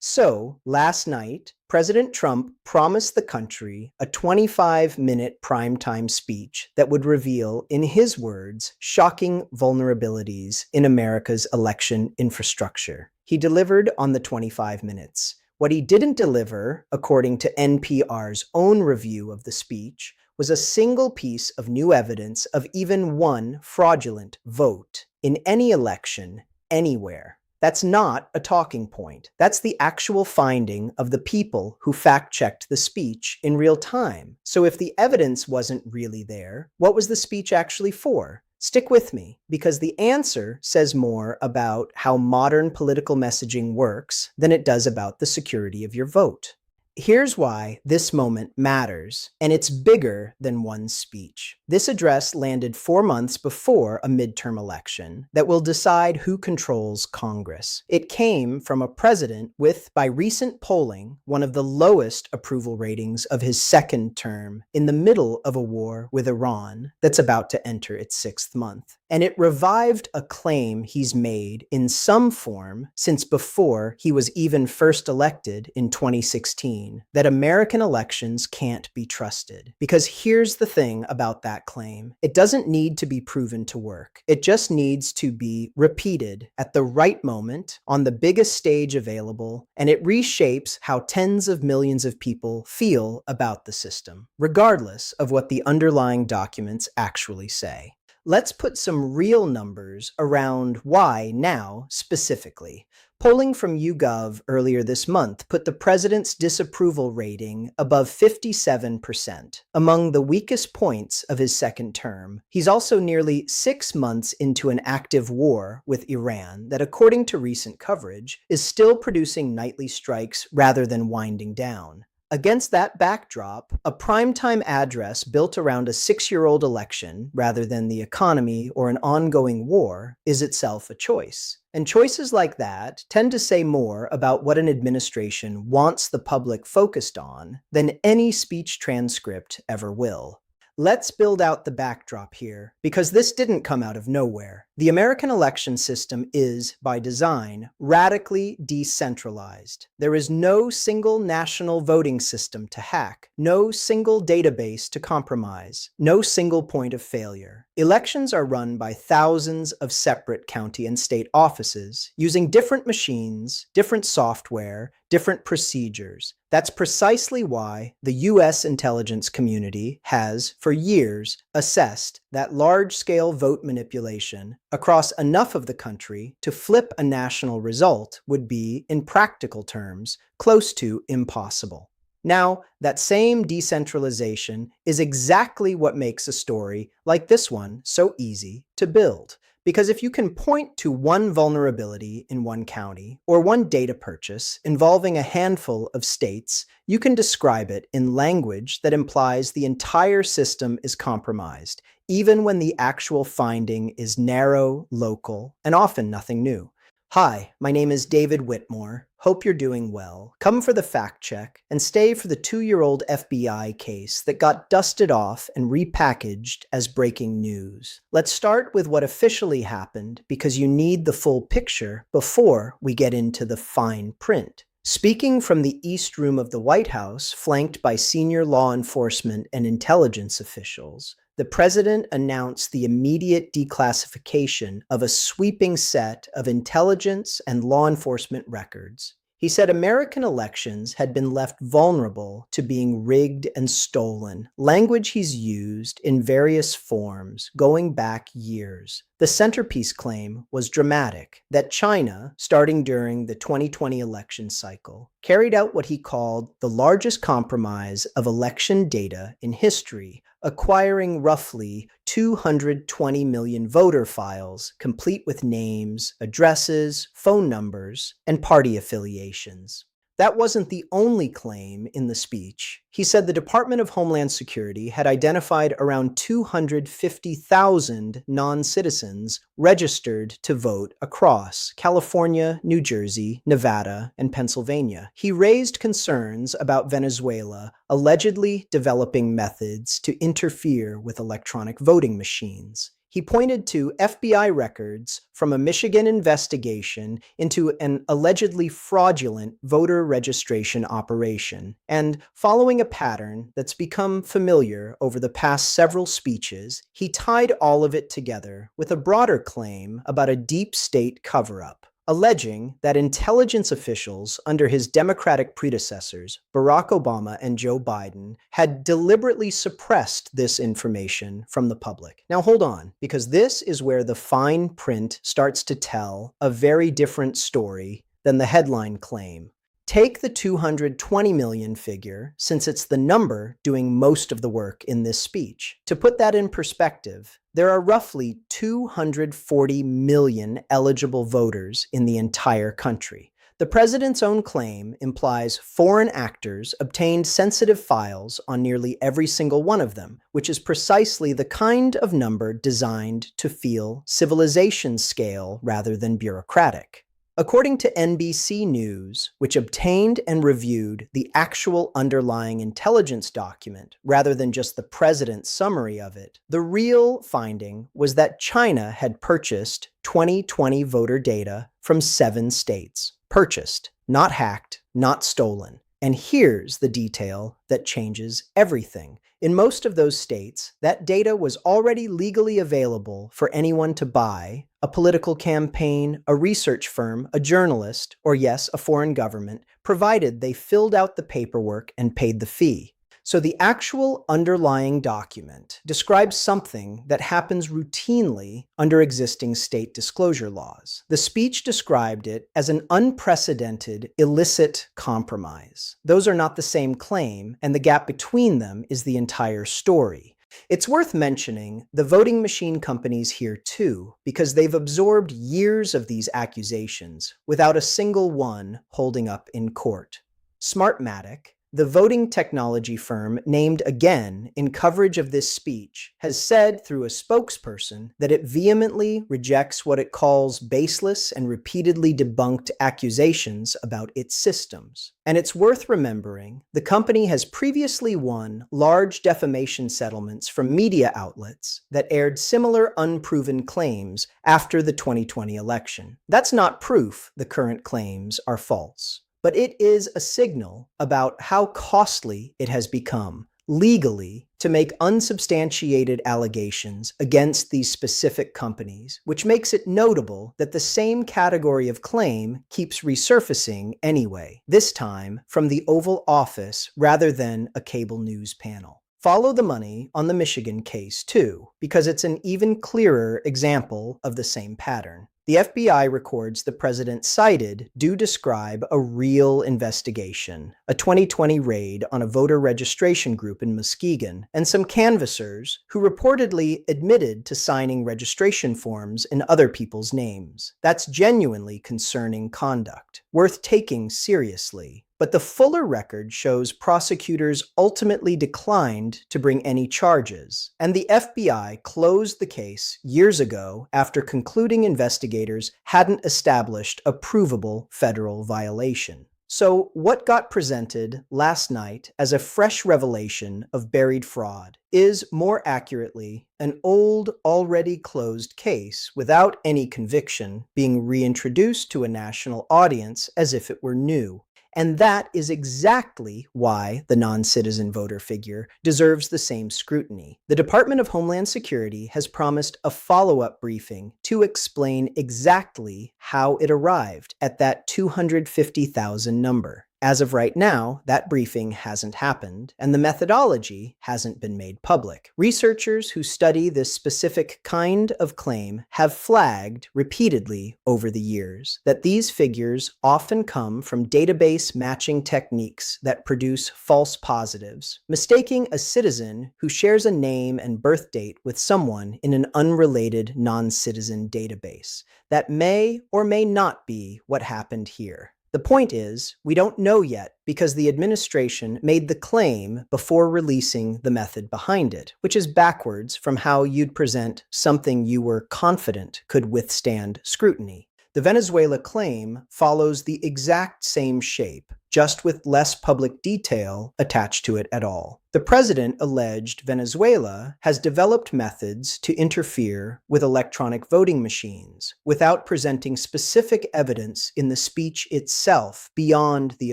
So, last night, President Trump promised the country a 25-minute primetime speech that would reveal, in his words, shocking vulnerabilities in America's election infrastructure. He delivered on the 25 minutes. What he didn't deliver, according to NPR's own review of the speech, was a single piece of new evidence of even one fraudulent vote in any election, anywhere. That's not a talking point. That's the actual finding of the people who fact-checked the speech in real time. So if the evidence wasn't really there, what was the speech actually for? Stick with me, because the answer says more about how modern political messaging works than it does about the security of your vote. Here's why this moment matters, and it's bigger than one speech. This address landed 4 months before a midterm election that will decide who controls Congress. It came from a president with, by recent polling, one of the lowest approval ratings of his second term in the middle of a war with Iran that's about to enter its 6th month. And it revived a claim he's made in some form since before he was even first elected in 2016, that American elections can't be trusted. Because here's the thing about that claim. It doesn't need to be proven to work. It just needs to be repeated at the right moment on the biggest stage available, and it reshapes how tens of millions of people feel about the system, regardless of what the underlying documents actually say. Let's put some real numbers around why now specifically. Polling from YouGov earlier this month put the president's disapproval rating above 57%, among the weakest points of his second term. He's also nearly 6 months into an active war with Iran that, according to recent coverage, is still producing nightly strikes rather than winding down. Against that backdrop, a primetime address built around a 6-year-old election, rather than the economy or an ongoing war, is itself a choice. And choices like that tend to say more about what an administration wants the public focused on than any speech transcript ever will. Let's build out the backdrop here, because this didn't come out of nowhere. The American election system is, by design, radically decentralized. There is no single national voting system to hack, no single database to compromise, no single point of failure. Elections are run by thousands of separate county and state offices, using different machines, different software, different procedures. That's precisely why the US intelligence community has, for years, assessed that large-scale vote manipulation across enough of the country to flip a national result would be, in practical terms, close to impossible. Now, that same decentralization is exactly what makes a story like this one so easy to build. Because if you can point to one vulnerability in one county or one data purchase involving a handful of states, you can describe it in language that implies the entire system is compromised, even when the actual finding is narrow, local, and often nothing new. Hi, my name is David Whitmore. Hope you're doing well. Come for the fact check and stay for the 2-year-old FBI case that got dusted off and repackaged as breaking news. Let's start with what officially happened, because you need the full picture before we get into the fine print. Speaking from the East Room of the White House, flanked by senior law enforcement and intelligence officials, the president announced the immediate declassification of a sweeping set of intelligence and law enforcement records. He said American elections had been left vulnerable to being rigged and stolen, language he's used in various forms going back years. The centerpiece claim was dramatic, that China, starting during the 2020 election cycle, carried out what he called the largest compromise of election data in history, acquiring roughly 220 million voter files, complete with names, addresses, phone numbers, and party affiliations. That wasn't the only claim in the speech. He said the Department of Homeland Security had identified around 250,000 non-citizens registered to vote across California, New Jersey, Nevada, and Pennsylvania. He raised concerns about Venezuela allegedly developing methods to interfere with electronic voting machines. He pointed to FBI records from a Michigan investigation into an allegedly fraudulent voter registration operation. And following a pattern that's become familiar over the past several speeches, he tied all of it together with a broader claim about a deep state cover-up, alleging that intelligence officials under his Democratic predecessors, Barack Obama and Joe Biden, had deliberately suppressed this information from the public. Now hold on, because this is where the fine print starts to tell a very different story than the headline claim. Take the 220 million figure, since it's the number doing most of the work in this speech. To put that in perspective, there are roughly 240 million eligible voters in the entire country. The president's own claim implies foreign actors obtained sensitive files on nearly every single one of them, which is precisely the kind of number designed to feel civilization scale rather than bureaucratic. According to NBC News, which obtained and reviewed the actual underlying intelligence document rather than just the president's summary of it, the real finding was that China had purchased 2020 voter data from 7 states. Purchased, not hacked, not stolen. And here's the detail that changes everything. In most of those states, that data was already legally available for anyone to buy: a political campaign, a research firm, a journalist, or yes, a foreign government, provided they filled out the paperwork and paid the fee. So the actual underlying document describes something that happens routinely under existing state disclosure laws. The speech described it as an unprecedented, illicit compromise. Those are not the same claim, and the gap between them is the entire story. It's worth mentioning the voting machine companies here too, because they've absorbed years of these accusations without a single one holding up in court. Smartmatic, the voting technology firm named again in coverage of this speech, has said through a spokesperson that it vehemently rejects what it calls baseless and repeatedly debunked accusations about its systems. And it's worth remembering, the company has previously won large defamation settlements from media outlets that aired similar unproven claims after the 2020 election. That's not proof the current claims are false, but it is a signal about how costly it has become, legally, to make unsubstantiated allegations against these specific companies, which makes it notable that the same category of claim keeps resurfacing anyway, this time from the Oval Office rather than a cable news panel. Follow the money on the Michigan case too, because it's an even clearer example of the same pattern. The FBI records the president cited do describe a real investigation, a 2020 raid on a voter registration group in Muskegon, and some canvassers who reportedly admitted to signing registration forms in other people's names. That's genuinely concerning conduct, worth taking seriously. But the fuller record shows prosecutors ultimately declined to bring any charges, and the FBI closed the case years ago after concluding investigators hadn't established a provable federal violation. So what got presented last night as a fresh revelation of buried fraud is, more accurately, an old, already closed case without any conviction being reintroduced to a national audience as if it were new. And that is exactly why the non-citizen voter figure deserves the same scrutiny. The Department of Homeland Security has promised a follow-up briefing to explain exactly how it arrived at that 250,000 number. As of right now, that briefing hasn't happened, and the methodology hasn't been made public. Researchers who study this specific kind of claim have flagged repeatedly over the years that these figures often come from database matching techniques that produce false positives, mistaking a citizen who shares a name and birth date with someone in an unrelated non-citizen database. That may or may not be what happened here. The point is, we don't know yet because the administration made the claim before releasing the method behind it, which is backwards from how you'd present something you were confident could withstand scrutiny. The Venezuela claim follows the exact same shape, just with less public detail attached to it at all. The president alleged Venezuela has developed methods to interfere with electronic voting machines without presenting specific evidence in the speech itself beyond the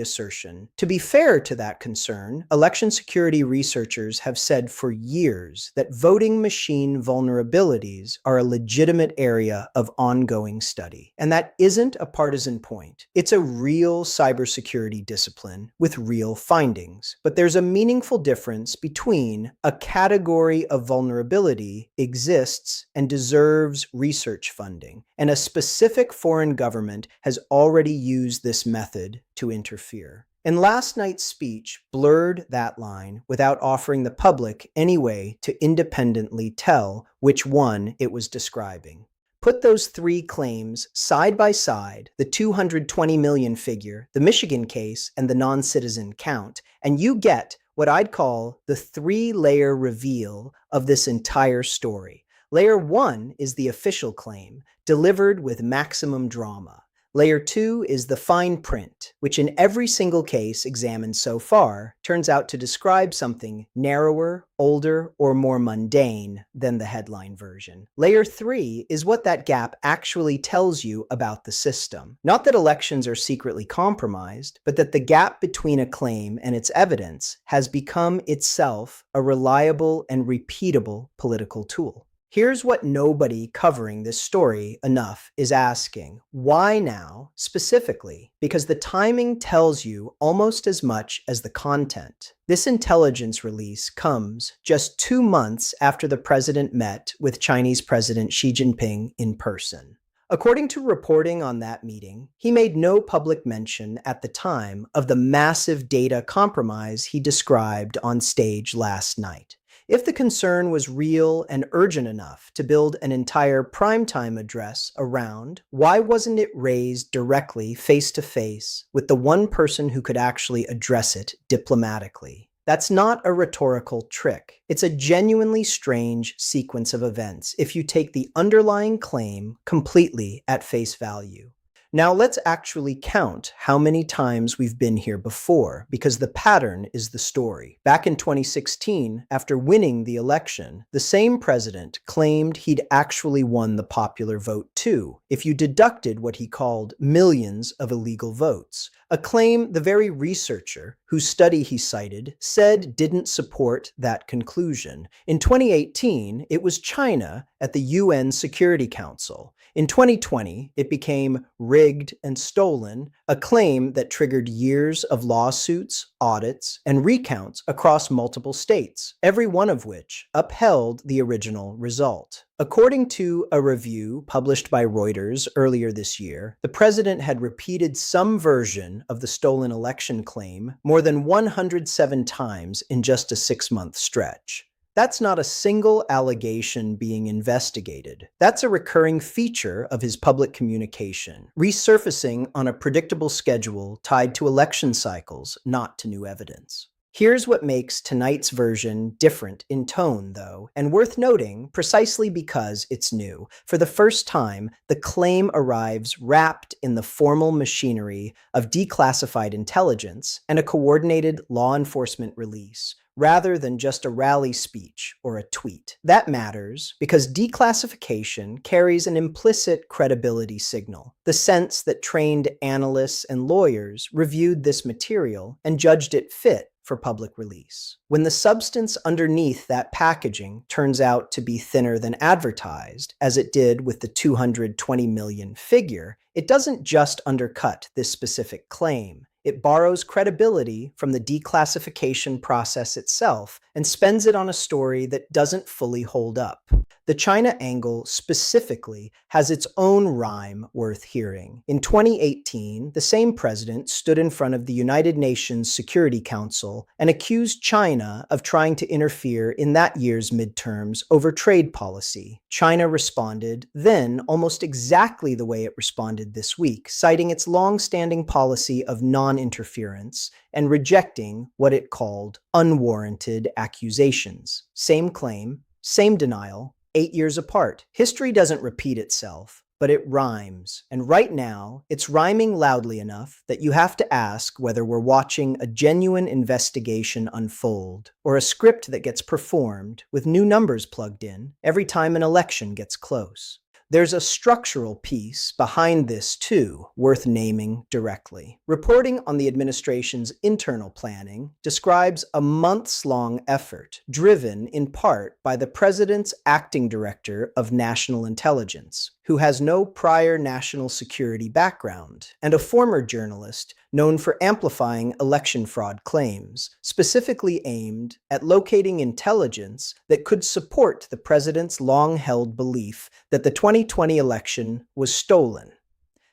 assertion. To be fair to that concern, election security researchers have said for years that voting machine vulnerabilities are a legitimate area of ongoing study. And that isn't a partisan point. It's a real cybersecurity discipline with real findings. But there's a meaningful difference between a category of vulnerability exists and deserves research funding, and a specific foreign government has already used this method to interfere. And last night's speech blurred that line without offering the public any way to independently tell which one it was describing. Put those three claims side by side, the 220 million figure, the Michigan case, and the non-citizen count, and you get what I'd call the three-layer reveal of this entire story. Layer 1 is the official claim, delivered with maximum drama. Layer 2 is the fine print, which in every single case examined so far turns out to describe something narrower, older, or more mundane than the headline version. Layer 3 is what that gap actually tells you about the system. Not that elections are secretly compromised, but that the gap between a claim and its evidence has become itself a reliable and repeatable political tool. Here's what nobody covering this story enough is asking. Why now, specifically? Because the timing tells you almost as much as the content. This intelligence release comes just 2 months after the president met with Chinese President Xi Jinping in person. According to reporting on that meeting, he made no public mention at the time of the massive data compromise he described on stage last night. If the concern was real and urgent enough to build an entire primetime address around, why wasn't it raised directly face-to-face with the one person who could actually address it diplomatically? That's not a rhetorical trick. It's a genuinely strange sequence of events if you take the underlying claim completely at face value. Now let's actually count how many times we've been here before, because the pattern is the story. Back in 2016, after winning the election, the same president claimed he'd actually won the popular vote too, if you deducted what he called millions of illegal votes. A claim the very researcher whose study he cited said didn't support that conclusion. In 2018, it was China at the UN Security Council. In 2020, it became rigged and stolen, a claim that triggered years of lawsuits, audits, and recounts across multiple states, every one of which upheld the original result. According to a review published by Reuters earlier this year, the president had repeated some version of the stolen election claim more than 107 times in just a 6-month stretch. That's not a single allegation being investigated. That's a recurring feature of his public communication, resurfacing on a predictable schedule tied to election cycles, not to new evidence. Here's what makes tonight's version different in tone, though, and worth noting precisely because it's new. For the first time, the claim arrives wrapped in the formal machinery of declassified intelligence and a coordinated law enforcement release, rather than just a rally speech or a tweet. That matters because declassification carries an implicit credibility signal, the sense that trained analysts and lawyers reviewed this material and judged it fit for public release. When the substance underneath that packaging turns out to be thinner than advertised, as it did with the 220 million figure, it doesn't just undercut this specific claim. It borrows credibility from the declassification process itself and spends it on a story that doesn't fully hold up. The China angle specifically has its own rhyme worth hearing. In 2018, the same president stood in front of the United Nations Security Council and accused China of trying to interfere in that year's midterms over trade policy. China responded then almost exactly the way it responded this week, citing its long-standing policy of non-interference and rejecting what it called unwarranted accusations. Same claim, same denial, 8 years apart. History doesn't repeat itself. but it rhymes. And right now, it's rhyming loudly enough that you have to ask whether we're watching a genuine investigation unfold or a script that gets performed with new numbers plugged in every time an election gets close. There's a structural piece behind this, too, worth naming directly. Reporting on the administration's internal planning describes a months-long effort driven in part by the president's acting director of national intelligence, who has no prior national security background, and a former journalist known for amplifying election fraud claims, specifically aimed at locating intelligence that could support the president's long-held belief that the 2020 election was stolen.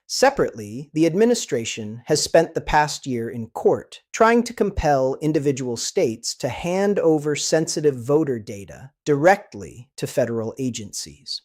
Separately, the administration has spent the past year in court trying to compel individual states to hand over sensitive voter data directly to federal agencies.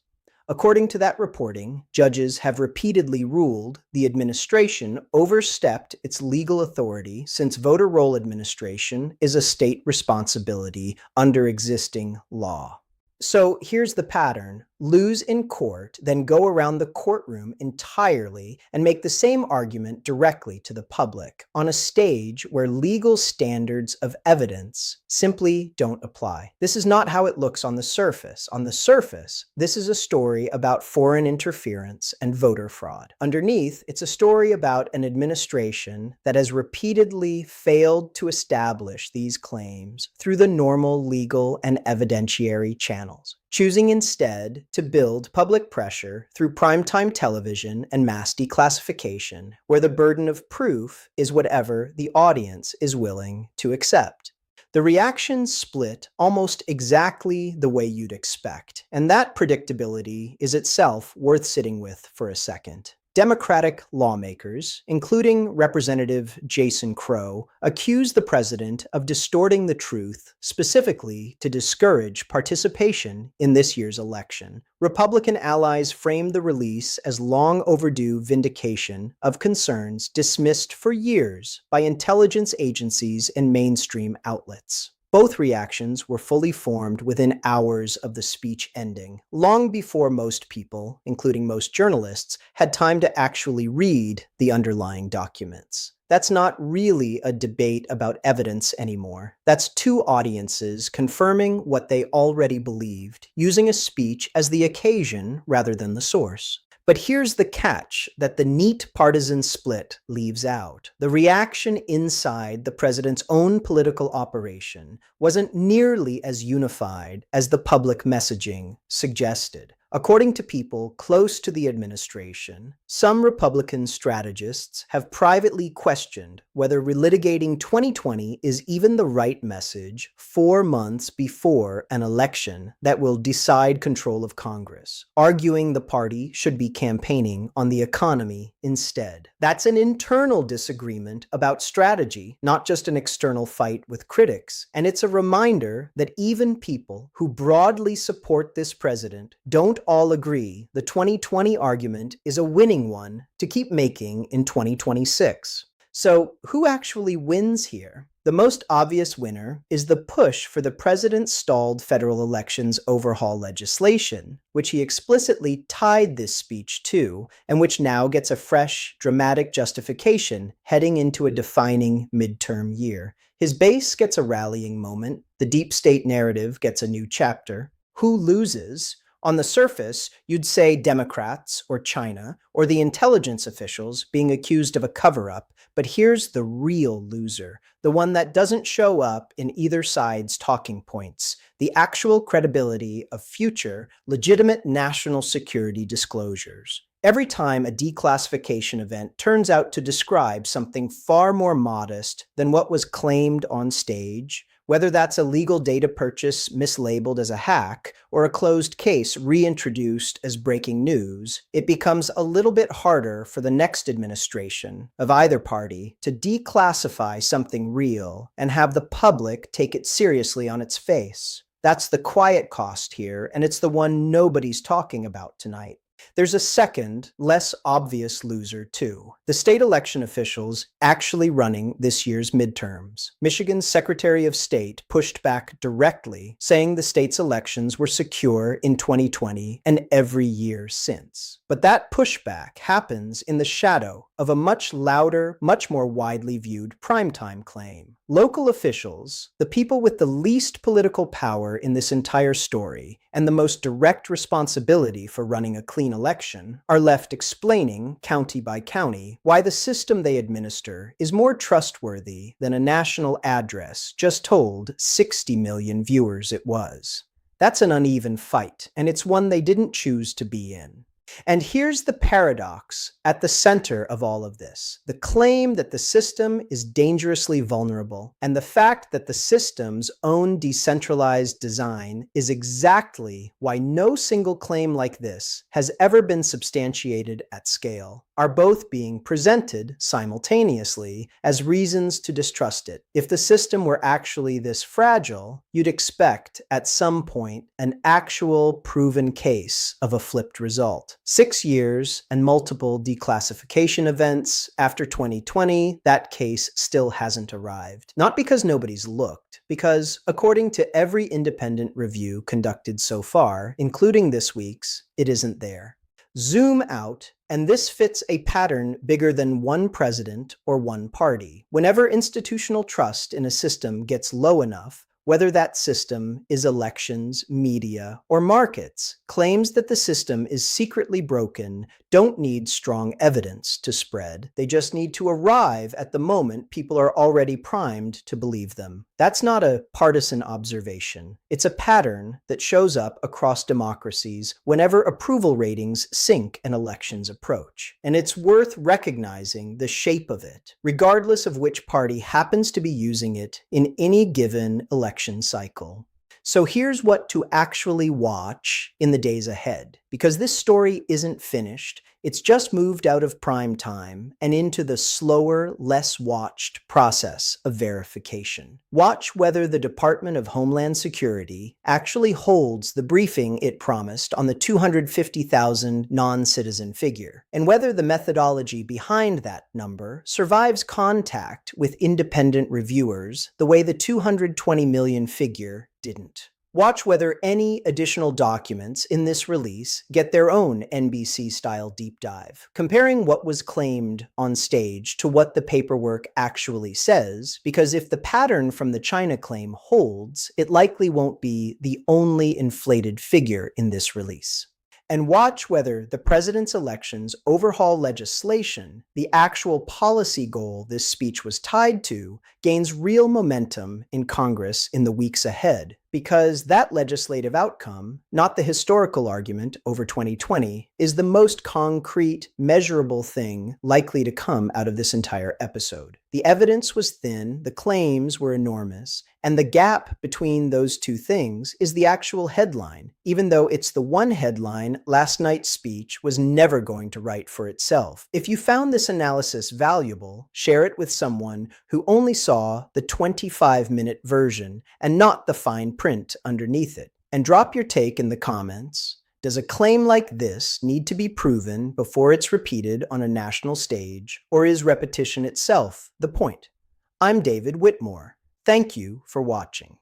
According to that reporting, judges have repeatedly ruled the administration overstepped its legal authority since voter roll administration is a state responsibility under existing law. So here's the pattern. Lose in court, then go around the courtroom entirely and make the same argument directly to the public on a stage where legal standards of evidence simply don't apply. This is not how it looks on the surface. On the surface, this is a story about foreign interference and voter fraud. Underneath, it's a story about an administration that has repeatedly failed to establish these claims through the normal legal and evidentiary channels, choosing instead to build public pressure through primetime television and mass declassification, where the burden of proof is whatever the audience is willing to accept. The reactions split almost exactly the way you'd expect, and that predictability is itself worth sitting with for a second. Democratic lawmakers, including Representative Jason Crow, accuse the president of distorting the truth, specifically to discourage participation in this year's election. Republican allies framed the release as long overdue vindication of concerns dismissed for years by intelligence agencies and mainstream outlets. Both reactions were fully formed within hours of the speech ending, long before most people, including most journalists, had time to actually read the underlying documents. That's not really a debate about evidence anymore. That's two audiences confirming what they already believed, using a speech as the occasion rather than the source. But here's the catch that the neat partisan split leaves out. The reaction inside the president's own political operation wasn't nearly as unified as the public messaging suggested. According to people close to the administration, some Republican strategists have privately questioned whether relitigating 2020 is even the right message 4 months before an election that will decide control of Congress, arguing the party should be campaigning on the economy instead. That's an internal disagreement about strategy, not just an external fight with critics, and it's a reminder that even people who broadly support this president don't all agree the 2020 argument is a winning one to keep making in 2026. So who actually wins here? The most obvious winner is the push for the president's stalled federal elections overhaul legislation, which he explicitly tied this speech to, and which now gets a fresh, dramatic justification heading into a defining midterm year. His base gets a rallying moment, the deep state narrative gets a new chapter. Who loses? On the surface, you'd say Democrats or China or the intelligence officials being accused of a cover-up, but here's the real loser, the one that doesn't show up in either side's talking points, the actual credibility of future, legitimate national security disclosures. Every time a declassification event turns out to describe something far more modest than what was claimed on stage, whether that's a legal data purchase mislabeled as a hack or a closed case reintroduced as breaking news, it becomes a little bit harder for the next administration of either party to declassify something real and have the public take it seriously on its face. That's the quiet cost here, and it's the one nobody's talking about tonight. There's a second, less obvious loser, too. The state election officials actually running this year's midterms. Michigan's Secretary of State pushed back directly, saying the state's elections were secure in 2020 and every year since. But that pushback happens in the shadow of a much louder, much more widely viewed primetime claim. Local officials, the people with the least political power in this entire story and the most direct responsibility for running a clean election, are left explaining, county by county, why the system they administer is more trustworthy than a national address just told 60 million viewers it was. That's an uneven fight, and it's one they didn't choose to be in. And here's the paradox at the center of all of this: the claim that the system is dangerously vulnerable, and the fact that the system's own decentralized design is exactly why no single claim like this has ever been substantiated at scale, are both being presented simultaneously as reasons to distrust it. If the system were actually this fragile, you'd expect at some point an actual proven case of a flipped result. 6 years and multiple declassification events after 2020, that case still hasn't arrived. Not because nobody's looked, because according to every independent review conducted so far, including this week's, it isn't there. Zoom out, and this fits a pattern bigger than one president or one party. Whenever institutional trust in a system gets low enough, whether that system is elections, media, or markets, claims that the system is secretly broken don't need strong evidence to spread. They just need to arrive at the moment people are already primed to believe them. That's not a partisan observation. It's a pattern that shows up across democracies whenever approval ratings sink and elections approach. And it's worth recognizing the shape of it, regardless of which party happens to be using it in any given election cycle. So here's what to actually watch in the days ahead, because this story isn't finished. It's just moved out of prime time and into the slower, less watched process of verification. Watch whether the Department of Homeland Security actually holds the briefing it promised on the 250,000 non-citizen figure, and whether the methodology behind that number survives contact with independent reviewers the way the 220 million figure didn't. Watch whether any additional documents in this release get their own NBC-style deep dive, comparing what was claimed on stage to what the paperwork actually says, because if the pattern from the China claim holds, it likely won't be the only inflated figure in this release. And watch whether the president's elections overhaul legislation, the actual policy goal this speech was tied to, gains real momentum in Congress in the weeks ahead, because that legislative outcome, not the historical argument over 2020, is the most concrete, measurable thing likely to come out of this entire episode. The evidence was thin, the claims were enormous, and the gap between those two things is the actual headline, even though it's the one headline last night's speech was never going to write for itself. If you found this analysis valuable, share it with someone who only saw the 25-minute version and not the fine print underneath it. And drop your take in the comments. Does a claim like this need to be proven before it's repeated on a national stage, or is repetition itself the point? I'm David Whitmore. Thank you for watching.